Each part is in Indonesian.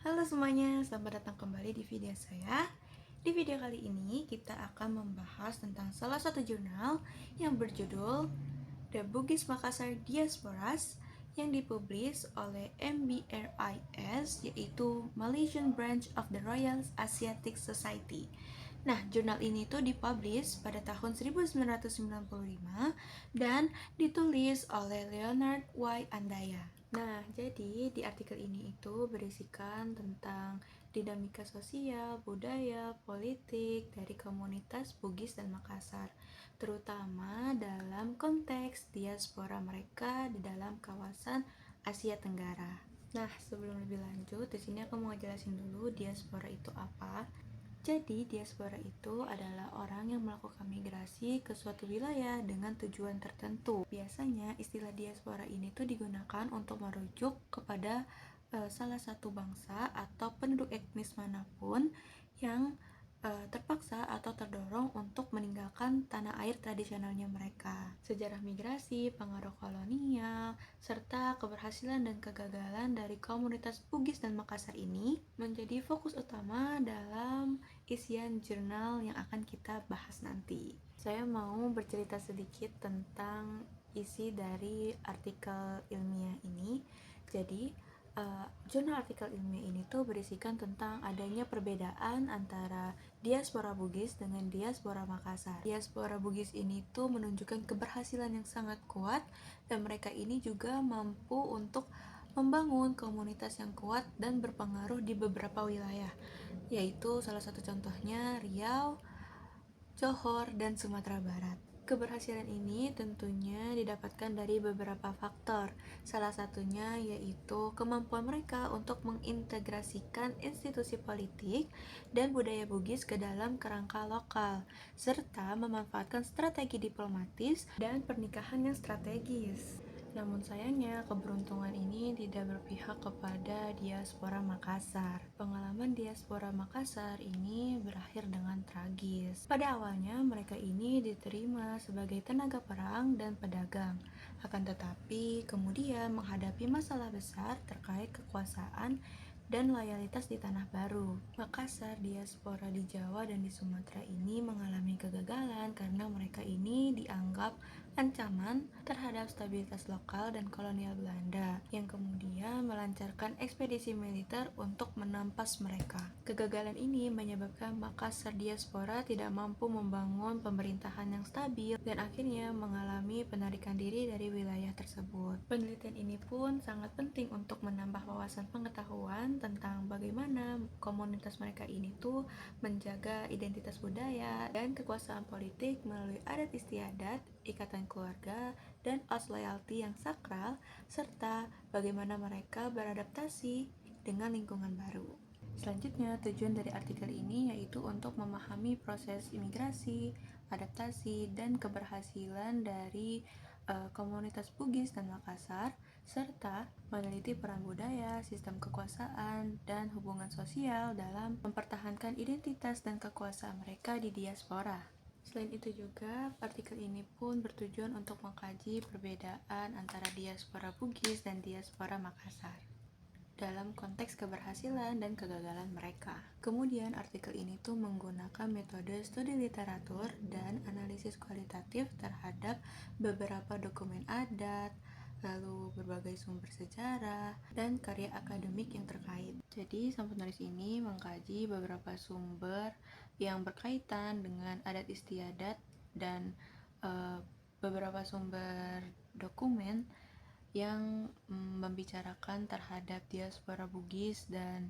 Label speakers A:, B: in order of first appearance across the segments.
A: Halo semuanya, selamat datang kembali di video saya. Di video kali ini kita akan membahas tentang salah satu jurnal yang berjudul The Bugis Makassar Diasporas yang dipublis oleh MBRIS, yaitu Malaysian Branch of the Royal Asiatic Society. Nah, jurnal ini tuh dipublish pada tahun 1995 dan ditulis oleh Leonard Y. Andaya. Nah, jadi di artikel ini itu berisikan tentang dinamika sosial, budaya, politik dari komunitas Bugis dan Makassar, terutama dalam konteks diaspora mereka di dalam kawasan Asia Tenggara. Nah, sebelum lebih lanjut, di sini aku mau jelasin dulu diaspora itu apa. Jadi, diaspora itu adalah orang yang melakukan migrasi ke suatu wilayah dengan tujuan tertentu. Biasanya, istilah diaspora ini tuh digunakan untuk merujuk kepada salah satu bangsa atau penduduk etnis manapun yang terpaksa atau terdorong untuk meninggalkan tanah air tradisionalnya mereka. Sejarah migrasi, pengaruh kolonial, serta keberhasilan dan kegagalan dari komunitas Bugis dan Makassar ini menjadi fokus utama dalam isian jurnal yang akan kita bahas nanti. Saya mau bercerita sedikit tentang isi dari artikel ilmiah ini. Jadi, jurnal artikel ilmiah ini tuh berisikan tentang adanya perbedaan antara diaspora Bugis dengan diaspora Makassar. Diaspora Bugis ini tuh menunjukkan keberhasilan yang sangat kuat dan mereka ini juga mampu untuk membangun komunitas yang kuat dan berpengaruh di beberapa wilayah, yaitu salah satu contohnya Riau, Johor, dan Sumatera Barat. Keberhasilan ini tentunya didapatkan dari beberapa faktor. Salah satunya yaitu kemampuan mereka untuk mengintegrasikan institusi politik dan budaya Bugis ke dalam kerangka lokal, serta memanfaatkan strategi diplomatis dan pernikahan yang strategis. Namun sayangnya, keberuntungan ini tidak berpihak kepada diaspora Makassar. Pengalaman diaspora Makassar ini berakhir dengan tragis. Pada awalnya, mereka ini diterima sebagai tenaga perang dan pedagang. Akan tetapi, kemudian menghadapi masalah besar terkait kekuasaan dan loyalitas di tanah baru. Makassar, diaspora di Jawa dan di Sumatera ini mengalami kegagalan karena mereka ini dianggap ancaman terhadap stabilitas lokal dan kolonial Belanda yang kemudian melancarkan ekspedisi militer untuk menampas mereka. Kegagalan ini menyebabkan Makassar diaspora tidak mampu membangun pemerintahan yang stabil dan akhirnya mengalami penarikan diri dari wilayah tersebut. Penelitian ini pun sangat penting untuk menambah wawasan pengetahuan tentang bagaimana komunitas mereka ini tuh menjaga identitas budaya dan kekuasaan politik melalui adat istiadat, ikatan keluarga, dan oath loyalty yang sakral, serta bagaimana mereka beradaptasi dengan lingkungan baru. Selanjutnya, tujuan dari artikel ini yaitu untuk memahami proses imigrasi, adaptasi, dan keberhasilan dari komunitas Bugis dan Makassar, serta meneliti peran budaya, sistem kekuasaan, dan hubungan sosial dalam mempertahankan identitas dan kekuasaan mereka di diaspora. Selain itu juga, artikel ini pun bertujuan untuk mengkaji perbedaan antara diaspora Bugis dan diaspora Makassar dalam konteks keberhasilan dan kegagalan mereka. Kemudian artikel ini tuh menggunakan metode studi literatur dan analisis kualitatif terhadap beberapa dokumen adat, lalu berbagai sumber sejarah, dan karya akademik yang terkait. Jadi, sang penulis ini mengkaji beberapa sumber yang berkaitan dengan adat istiadat dan beberapa sumber dokumen yang membicarakan terhadap diaspora Bugis dan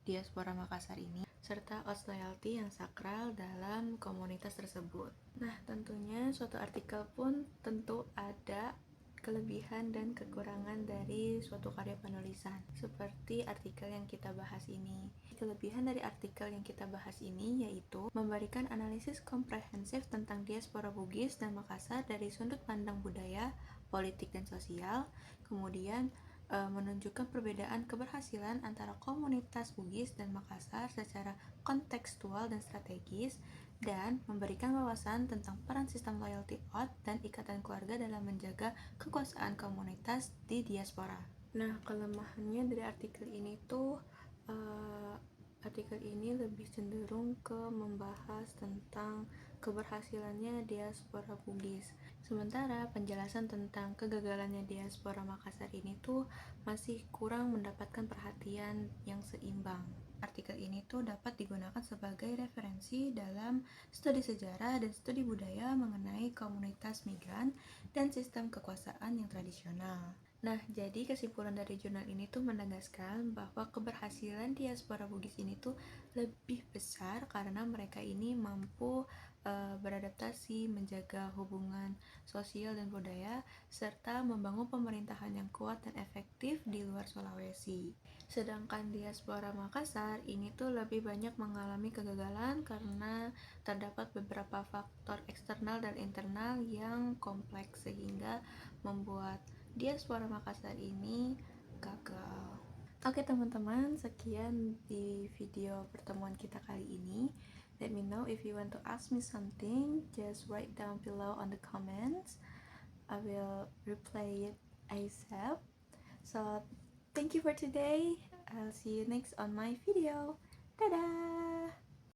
A: diaspora Makassar ini, serta oath loyalty yang sakral dalam komunitas tersebut. Nah, tentunya suatu artikel pun tentu ada kelebihan dan kekurangan dari suatu karya penulisan, seperti artikel yang kita bahas ini. Kelebihan dari artikel yang kita bahas ini yaitu memberikan analisis komprehensif tentang diaspora Bugis dan Makassar dari sudut pandang budaya, politik, dan sosial, kemudian menunjukkan perbedaan keberhasilan antara komunitas Bugis dan Makassar secara kontekstual dan strategis, dan memberikan wawasan tentang peran sistem loyalty oath dan ikatan keluarga dalam menjaga kekuasaan komunitas di diaspora. Nah, kelemahannya dari artikel ini tuh artikel ini lebih cenderung ke membahas tentang keberhasilannya diaspora Bugis. Sementara penjelasan tentang kegagalannya diaspora Makassar ini tuh masih kurang mendapatkan perhatian yang seimbang. Artikel ini tuh dapat digunakan sebagai referensi dalam studi sejarah dan studi budaya mengenai komunitas migran dan sistem kekuasaan yang tradisional. Nah, jadi kesimpulan dari jurnal ini tuh menegaskan bahwa keberhasilan diaspora Bugis ini tuh lebih besar karena mereka ini mampu beradaptasi, menjaga hubungan sosial dan budaya, serta membangun pemerintahan yang kuat dan efektif di luar Sulawesi. Sedangkan diaspora Makassar ini tuh lebih banyak mengalami kegagalan karena terdapat beberapa faktor eksternal dan internal yang kompleks sehingga membuat diaspora Makassar ini gagal. Oke teman-teman, sekian di video pertemuan kita kali ini. Let me know if you want to ask me something, just write down below on the comments. I will reply it ASAP. So thank you for today. I'll see you next on my video. Dadah!